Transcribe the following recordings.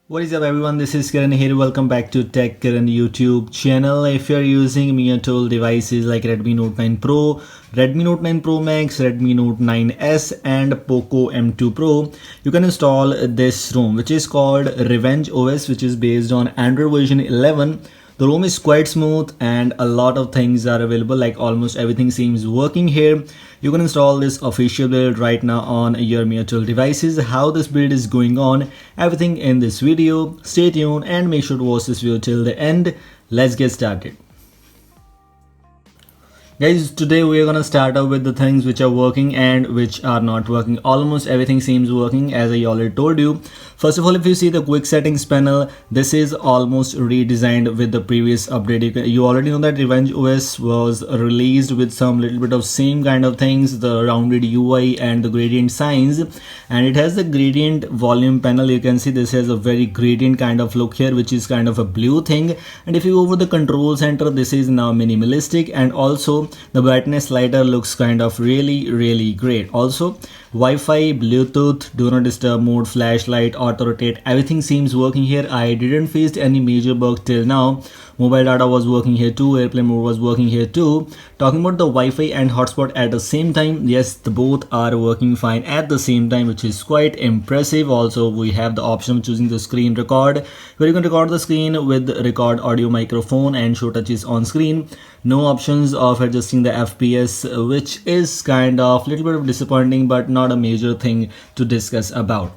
What is up everyone, this is Kiran here. Welcome back to Tech Kiran YouTube channel. If you're using Mia Tool devices like Redmi Note 9 Pro, Redmi Note 9 Pro Max, Redmi Note 9S and Poco M2 Pro, you can install this ROM which is called Revenge OS, which is based on Android version 11. The ROM is quite smooth and a lot of things are available, like almost everything seems working here. You can install this official build right now on your Mia Tool devices. How this build is going on, everything in this video. Stay tuned and make sure to watch this video till the end. Let's get started. Guys, today we are gonna start out with the things which are working and which are not working. Almost everything seems working, as I already told you. First of all, if you see the quick settings panel, this is almost redesigned with the previous update. You already know that Revenge OS was released with some little bit of same kind of things, the rounded UI and the gradient signs, and it has the gradient volume panel. You can see this has a very gradient kind of look here, which is kind of a blue thing. And if you go over the control center, this is now minimalistic, and also the brightness slider looks kind of really great. Also Wi-Fi, Bluetooth, do not disturb mode, flashlight, auto rotate, everything seems working here. I didn't face any major bug till now. Mobile data was working here too, airplane mode was working here too. Talking about the Wi-Fi and hotspot at the same time, yes, the both are working fine at the same time, which is quite impressive. Also we have the option of choosing the screen record, where you can record the screen with record audio microphone and show touches on screen. No options of adjusting the FPS, which is kind of little bit of disappointing, but not a major thing to discuss about.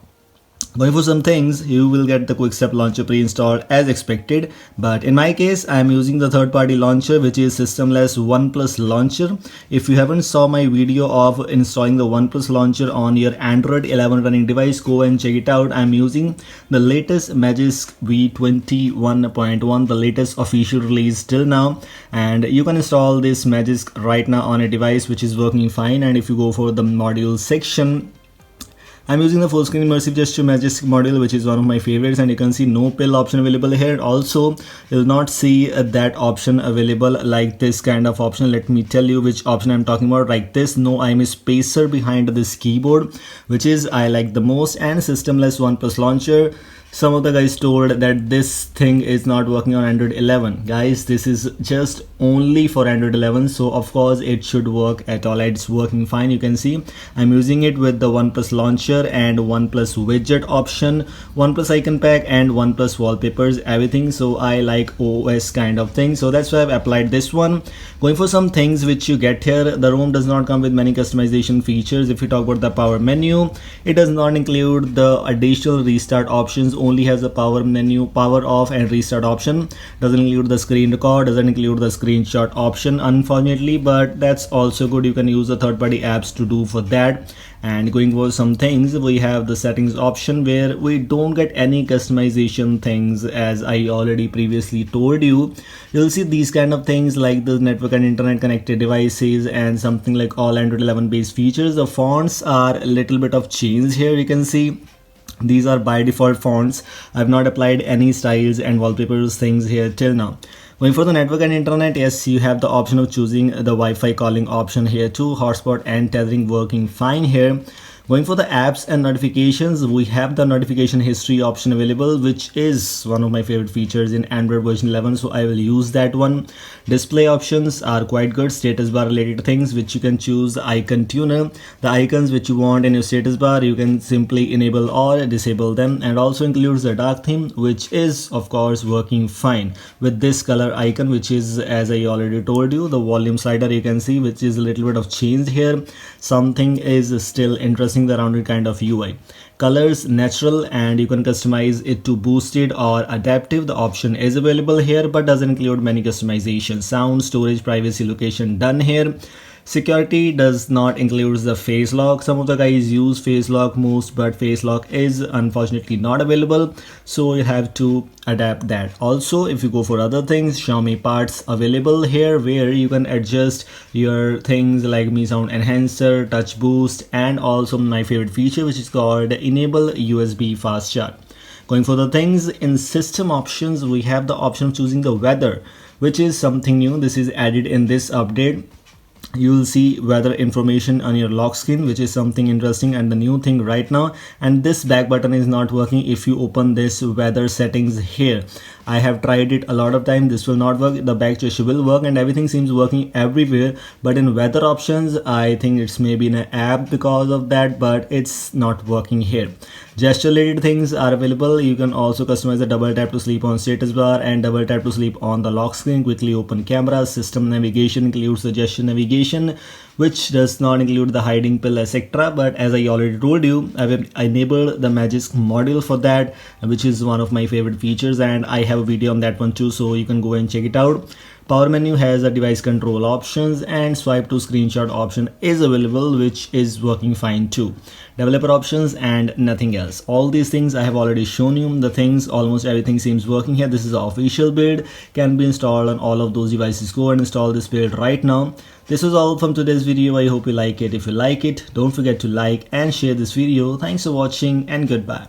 Going for some things, you will get the Quickstep launcher pre-installed as expected, but in my case I am using the third-party launcher, which is Systemless OnePlus launcher. If you haven't saw my video of installing the OnePlus launcher on your Android 11 running device, go and check it out. I am using the latest Magisk V21.1, the latest official release till now, and you can install this Magisk right now on a device which is working fine. And if you go for the module section, I'm using the full screen immersive gesture Magisk module, which is one of my favorites, and you can see no pill option available here. Also, you'll not see that option available, like this kind of option. Let me tell you which option I'm talking about. Like this, no IM spacer behind this keyboard, which is I like the most. And Systemless OnePlus launcher, some of the guys told that this thing is not working on Android 11. Guys, this is just only for Android 11, so of course it should work at all. It's working fine. You can see I'm using it with the OnePlus launcher and OnePlus widget option, OnePlus icon pack and OnePlus wallpapers, everything. So I like OS kind of thing, so that's why I've applied this one. Going for some things which you get here, the ROM does not come with many customization features. If you talk about the power menu, it does not include the additional restart options, only has the power menu, power off and restart option. Doesn't include the screen record, doesn't include the screenshot option, unfortunately, but that's also good. You can use the third-party apps to do for that. And going over some things, we have the settings option, where we don't get any customization things, as I already previously told you. You'll see these kind of things like the network and internet connected devices and something like all Android 11 based features. The fonts are a little bit of change here. You can see these are by default fonts. I've not applied any styles and wallpapers things here till now. Going for the network and internet, yes, you have the option of choosing the Wi-Fi calling option here too. Hotspot and tethering working fine here. Going for the apps and notifications, we have the notification history option available, which is one of my favorite features in Android version 11, so I will use that one. Display options are quite good. Status bar related things, which you can choose the icon tuner. The icons which you want in your status bar, you can simply enable or disable them, and also includes the dark theme, which is of course working fine with this color icon, which is, as I already told you, the volume slider. You can see which is a little bit of change here. Something is still interesting, the rounded kind of UI. Colors natural, and you can customize it to boosted or adaptive. The option is available here, but doesn't include many customizations. Sound, storage, privacy, location done here. Security does not include the face lock. Some of the guys use face lock most, but face lock is unfortunately not available, so you have to adapt that. Also, if you go for other things, Xiaomi parts available here, where you can adjust your things like Mi Sound Enhancer, Touch Boost, and also my favorite feature, which is called Enable USB Fast Charge. Going for the things in system options, we have the option of choosing the weather, which is something new. This is added in this update. you will see weather information on your lock screen, which is something interesting and the new thing right now. And this back button is not working if you open this weather settings here. I have tried it a lot of time, this will not work. The back gesture will work and everything seems working everywhere, but in weather options I think it's maybe in an app because of that, but it's not working here. Gesture related things are available. You can also customize the double tap to sleep on status bar and double tap to sleep on the lock screen. Quickly open camera. System navigation includes the gesture navigation, which does not include the hiding pill, etc. But as I already told you, I've enabled the Magisk module for that, which is one of my favorite features, and I have a video on that one too, so you can go and check it out. Power menu has a device control options and swipe to screenshot option is available, which is working fine too. Developer options and nothing else. All these things I have already shown you. The things, almost everything seems working here. This is the official build, can be installed on all of those devices. Go and install this build right now. This was all from today's video. I hope you like it. If you like it, don't forget to like and share this video. Thanks for watching and goodbye.